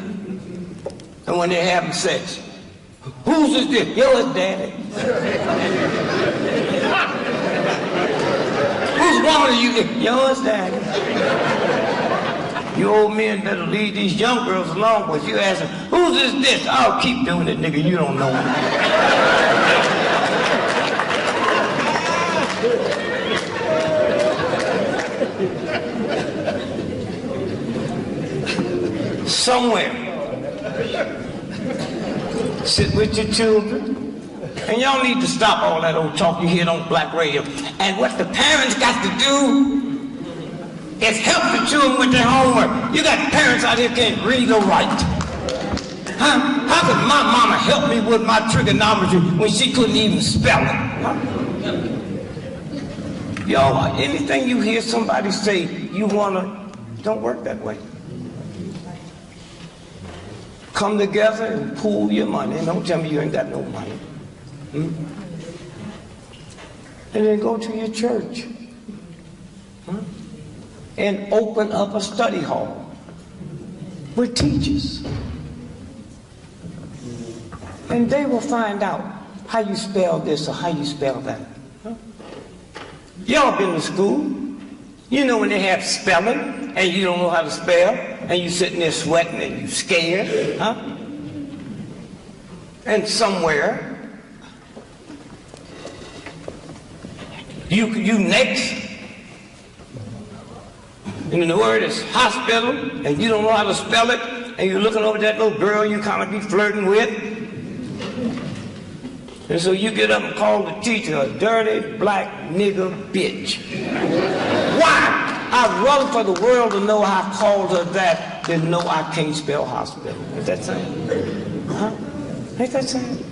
And when they're having sex, who's this? Yo, it's daddy. Whose woman are you? Yo, it's daddy. You old men better leave these young girls alone, but you ask them, who's this? I'll keep doing it, nigga. You don't know me. Somewhere, sit with your children, and y'all need to stop all that old talk you hear on black radio. And what the parents got to do is help the children with their homework. You got parents out here can't read or write. Huh? How could my mama help me with my trigonometry when she couldn't even spell it? Huh? Y'all, anything you hear somebody say you wanna, don't work that way. Come together and pool your money. And don't tell me you ain't got no money. And then go to your church. And open up a study hall with teachers. And they will find out how you spell this or how you spell that. Y'all been to school. You know when they have spelling and you don't know how to spell and you sitting there sweating and you scared, huh? And somewhere you next, and the word is hospital and you don't know how to spell it and you're looking over that little girl you kind of be flirting with. And so you get up and call the teacher a dirty black nigger bitch. Why? I'd rather for the world to know I called her that than know I can't spell hospital. Is that saying? Huh? Ain't that saying?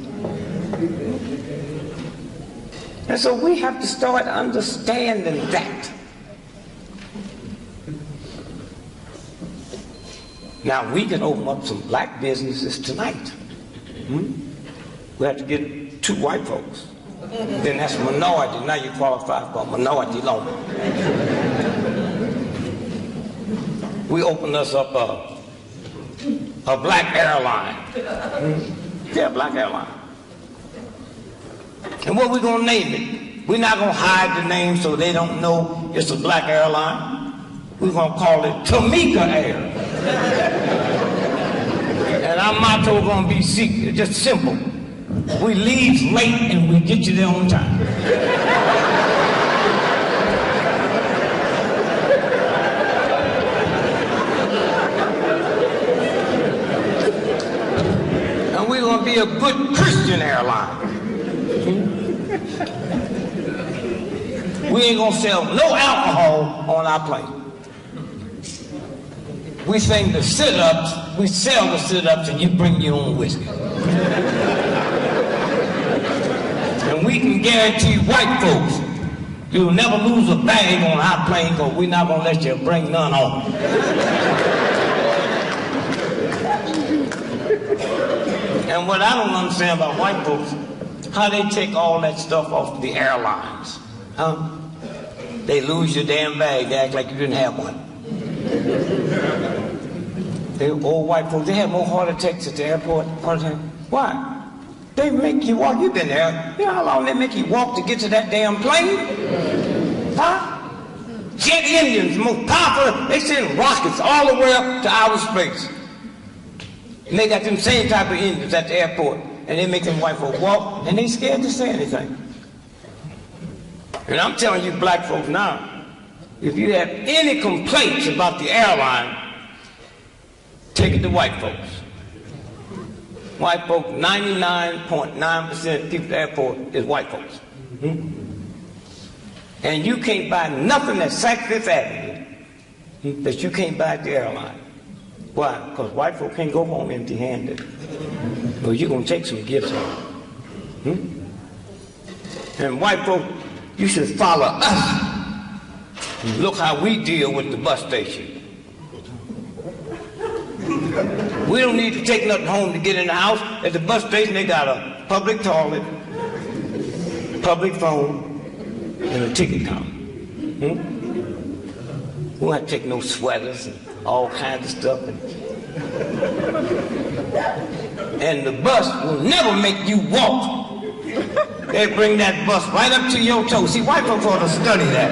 And so we have to start understanding that. Now we can open up some black businesses tonight. We have to get 2 white folks. Then that's minority. Now you qualify for minority loan. We open us up a black airline. Yeah, black airline. And what we gonna name it? We're not gonna hide the name so they don't know it's a black airline. We're gonna call it Tamika Air. And our motto gonna be secret, just simple. We leave late and we get you there on time. And we're gonna be a good Christian airline. We ain't gonna sell no alcohol on our plane. We sing the sit-ups, we sell the sit-ups, and you bring your own whiskey. And we can guarantee white folks, you'll never lose a bag on our plane because we're not gonna let you bring none on. And what I don't understand about white folks, how they take all that stuff off the airlines. Huh? They lose your damn bag, they act like you didn't have one. They old white folks, they have more heart attacks at the airport. Heart attack. Why? They make you walk. You've been there. You know how long they make you walk to get to that damn plane? Huh? Jet engines, most powerful. They send rockets all the way up to outer space. And they got them same type of engines at the airport. And they make them white folks walk, and they scared to say anything. And I'm telling you black folks now, if you have any complaints about the airline, take it to white folks. White folks, 99.9% of people at the airport is white folks. And you can't buy nothing at Saks Fifth Avenue that you can't buy at the airline. Why? Because white folks can't go home empty-handed. Well, you're going to take some gifts home. And white folks, you should follow us. Look how we deal with the bus station. We don't need to take nothing home to get in the house. At the bus station, they got a public toilet, public phone, and a ticket counter. We don't have to take no sweaters and all kinds of stuff. And the bus will never make you walk. They bring that bus right up to your toe. See, white folks ought to study that.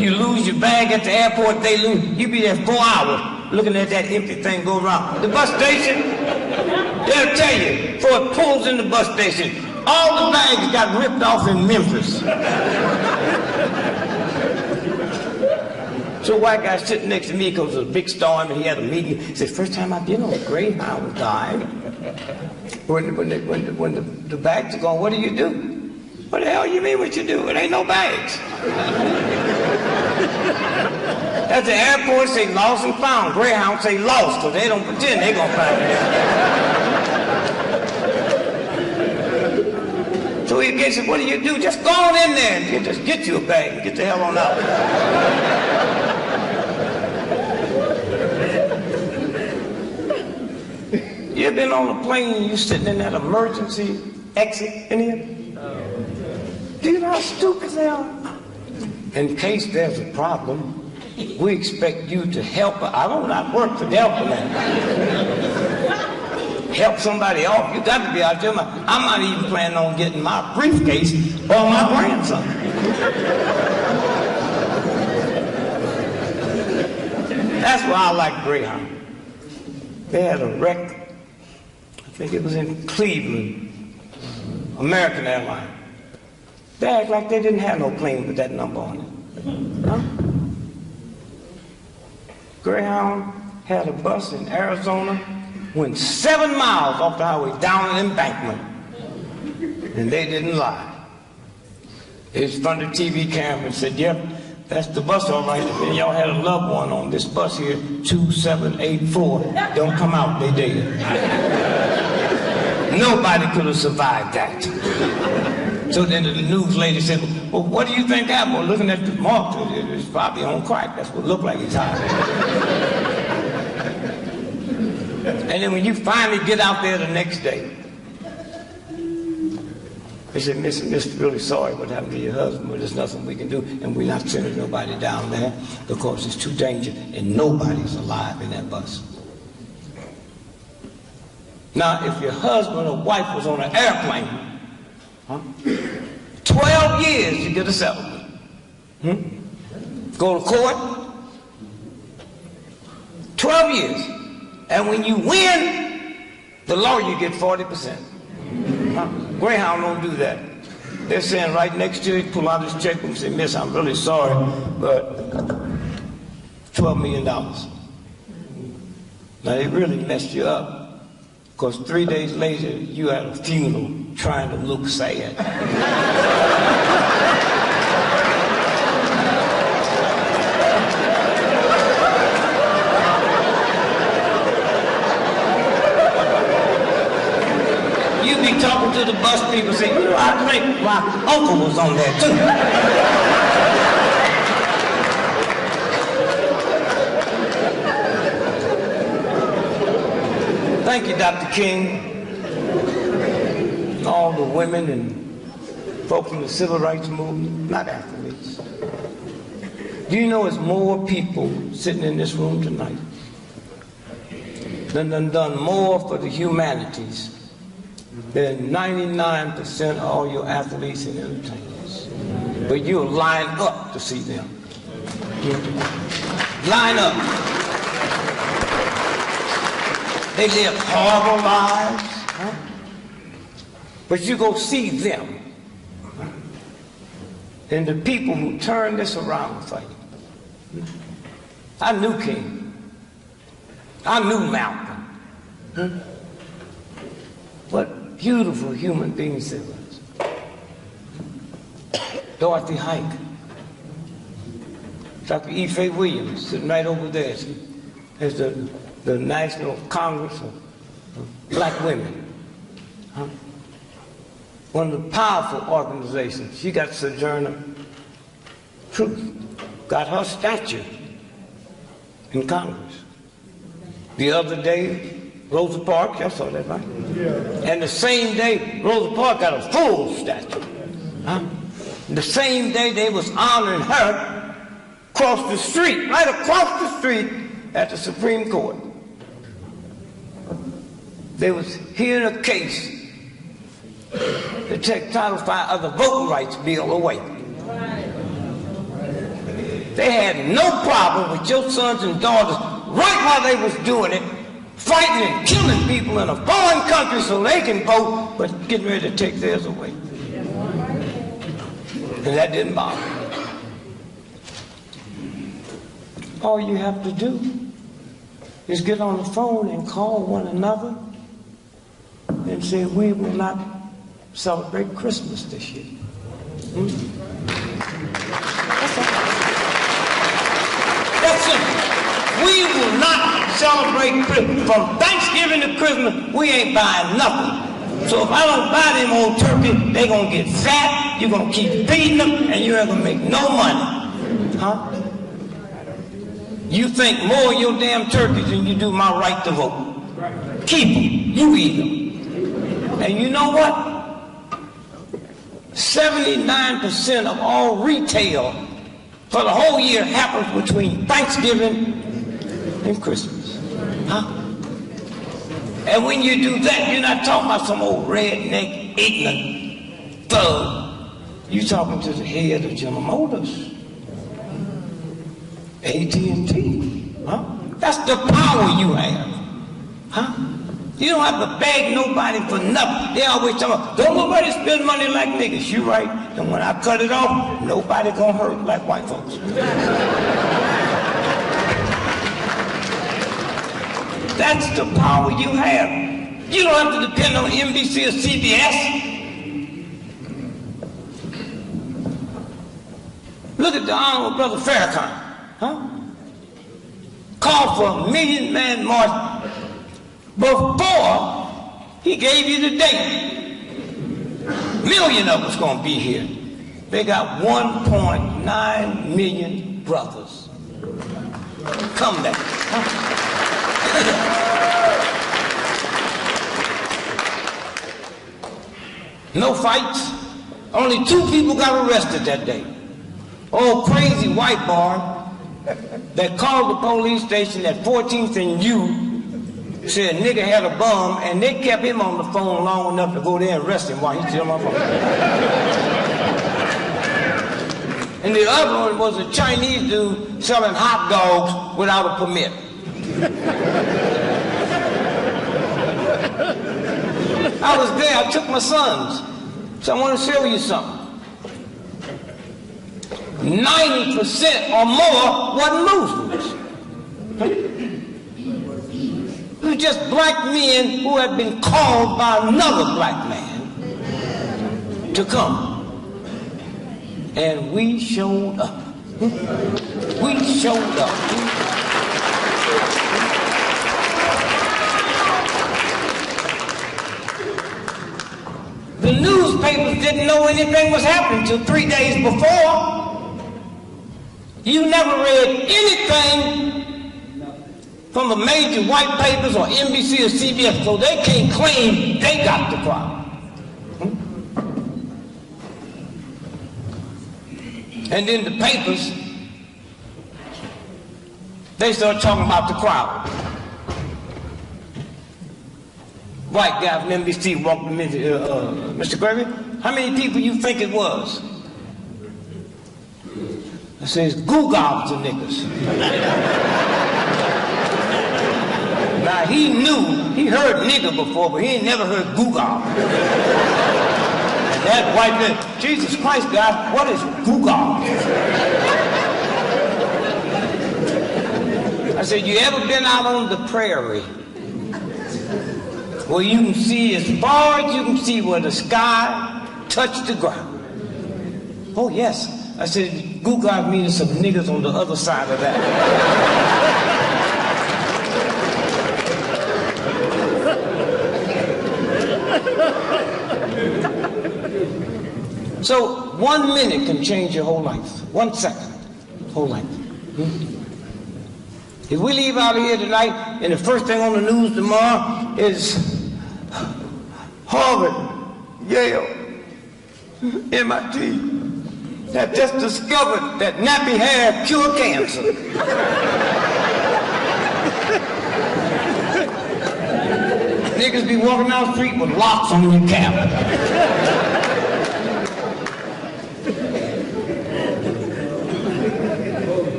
You lose your bag at the airport, they lose. You be there 4 hours looking at that empty thing go around. The bus station, they'll tell you, before it pulls in the bus station, all the bags got ripped off in Memphis. So a white guy sitting next to me because it was a big storm and he had a meeting. He said, first time I've been on a Greyhound dive. When the bags are gone, what do you do? What the hell you mean what you do? It ain't no bags. At the airport, say lost and found. Greyhound say lost because they don't pretend they're going to find it. So he gets it, what do you do? Just go on in there and just get you a bag and get the hell on out. You ever been on a plane and you sitting in that emergency exit in here? Do you know how stupid they are? In case there's a problem, we expect you to help. I don't not work for helping them. Help somebody off. You got to be out there. I'm not even planning on getting my briefcase or my grandson. That's why I like Greyhound. They had a wreck. I think it was in Cleveland, American Airlines. They act like they didn't have no plane with that number on it. Huh? Greyhound had a bus in Arizona, went 7 miles off the highway down an embankment, and they didn't lie. They was in front of the TV camera and said, yep, that's the bus all right. And y'all had a loved one on this bus here, 2784. Don't come out, they dead. Nobody could have survived that. So then the news lady said, well, what do you think happened? Well, looking at the mark, it's probably on crack. That's what it looked like he's high. And then when you finally get out there the next day, they said, Miss, really sorry what happened to your husband, but there's nothing we can do, and we're not sending nobody down there because it's too dangerous, and nobody's alive in that bus. Now, if your husband or wife was on an airplane, 12 years you get a settlement. Go to court, 12 years. And when you win, the lawyer get 40%. Greyhound don't do that. They're saying right next to you, pull out his checkbook and say, Miss, I'm really sorry, but $12 million. Now they really messed you up. Because 3 days later, you had a funeral trying to look sad. You be talking to the bus people and say, you know, I think my uncle was on there too. Thank you, Dr. King, and all the women and folk from the civil rights movement, not athletes. Do you know there's more people sitting in this room tonight than done more for the humanities than 99% of all your athletes and entertainers? But you'll line up to see them. Line up. They live horrible lives, but you go see them. And the people who turn this around for you. I knew King. I knew Malcolm. What beautiful human beings they was. Dorothy Heick. Dr. E. Williams, sitting right over there. There's the National Congress of Black Women. One of the powerful organizations. She got Sojourner Truth, got her statue in Congress. The other day, Rosa Parks, y'all saw that, right? Yeah. And the same day, Rosa Parks got a full statue Huh? The same day they was honoring her across the street, right across the street at the Supreme Court. They was hearing a case to take Title V of the Voting Rights Bill away. They had no problem with your sons and daughters, right while they was doing it, fighting and killing people in a foreign country so they can vote, but getting ready to take theirs away. And that didn't bother me. All you have to do is get on the phone and call one another and say, we will not celebrate Christmas this year. That's simple. We will not celebrate Christmas. From Thanksgiving to Christmas, we ain't buying nothing. So if I don't buy them old turkey, they gonna get fat, you're gonna keep feeding them, and you ain't gonna make no money. Huh? You think more of your damn turkeys than you do my right to vote. Keep them, you eat them. And you know what? 79% of all retail for the whole year happens between Thanksgiving and Christmas. Huh? And when you do that, you're not talking about some old redneck, ignorant thug. You're talking to the head of General Motors, AT&T. Huh? That's the power you have. Huh? You don't have to beg nobody for nothing. They always talk about, don't nobody spend money like niggas. You right. And when I cut it off, nobody gonna hurt like white folks. That's the power you have. You don't have to depend on NBC or CBS. Look at the Honorable Brother Farrakhan. Huh? Called for a 1 million man march before he gave you the date. 1 million of us gonna be here. They got 1.9 million brothers. Come back. Huh? No fights. Only 2 people got arrested that day. Old crazy white boy that called the police station at 14th and U said nigga had a bum, and they kept him on the phone long enough to go there and arrest him while he's still on the phone. And the other one was a Chinese dude selling hot dogs without a permit. I was there, I took my sons. So I want to show you something. 90% or more wasn't Muslims. It was just black men who had been called by another black man to come. And we showed up. We showed up. The newspapers didn't know anything was happening until 3 days before. You never read anything from the major white papers or NBC or CBS, so they can't claim they got the crowd. And then the papers, they start talking about the crowd. White guy from NBC walked to me, Mr. Gregory, how many people you think it was? I says, googles and niggas. Now he knew, he heard nigger before, but he ain't never heard google. And that white man, Jesus Christ, God, what is google? I said, you ever been out on the prairie where you can see as far as you can see where the sky touched the ground? Oh yes. I said, Google me there's some niggas on the other side of that. So 1 minute can change your whole life. 1 second, whole life. If we leave out of here tonight and the first thing on the news tomorrow is Harvard, Yale, MIT have just discovered that nappy hair cure cancer. Niggas be walking down the street with locks on your cap.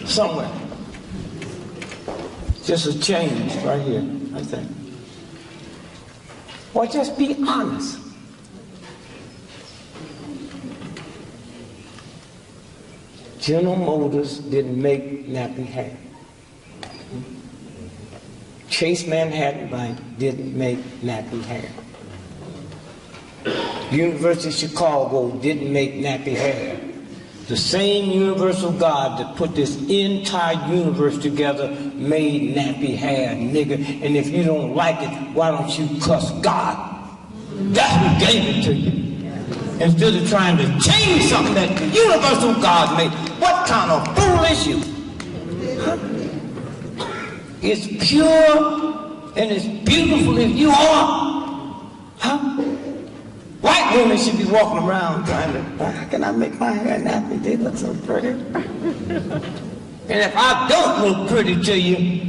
Somewhere. Just a change right here, I think. Or just be honest. General Motors didn't make nappy hair. Chase Manhattan Bank didn't make nappy hair. University of Chicago didn't make nappy hair. The same universal God that put this entire universe together made nappy hair, nigga. And if you don't like it, why don't you cuss God? That's who gave it to you. Instead of trying to change something that the universal God made. What kind of fool is you? Huh? It's pure and it's beautiful if you are. Huh? White women should be walking around trying to, how can I make my hair nappy? They look so pretty. And if I don't look pretty to you,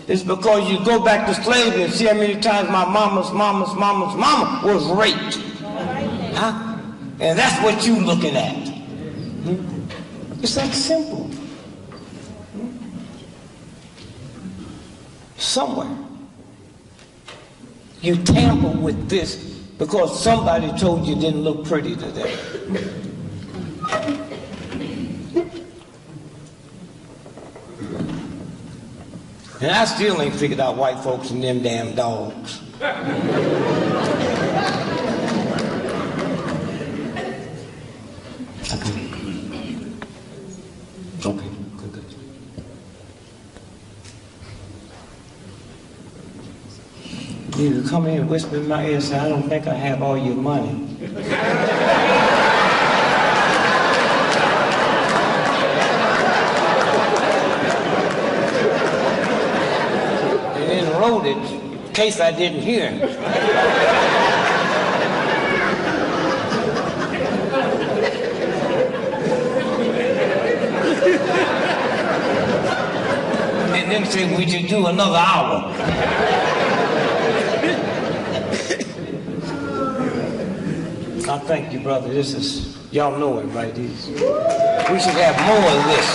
it's because you go back to slavery and see how many times my mama's mama was raped. Huh? And that's what you looking at. It's that simple. Somewhere you tamper with this because somebody told you didn't look pretty today. And I still ain't figured out white folks and them damn dogs. Okay, good. You come in and whisper in my ear and say, I don't think I have all your money. And then wrote it in case I didn't hear him. And then say, would you do another hour? I thank you, brother. This is, y'all know it, right? We should have more of this.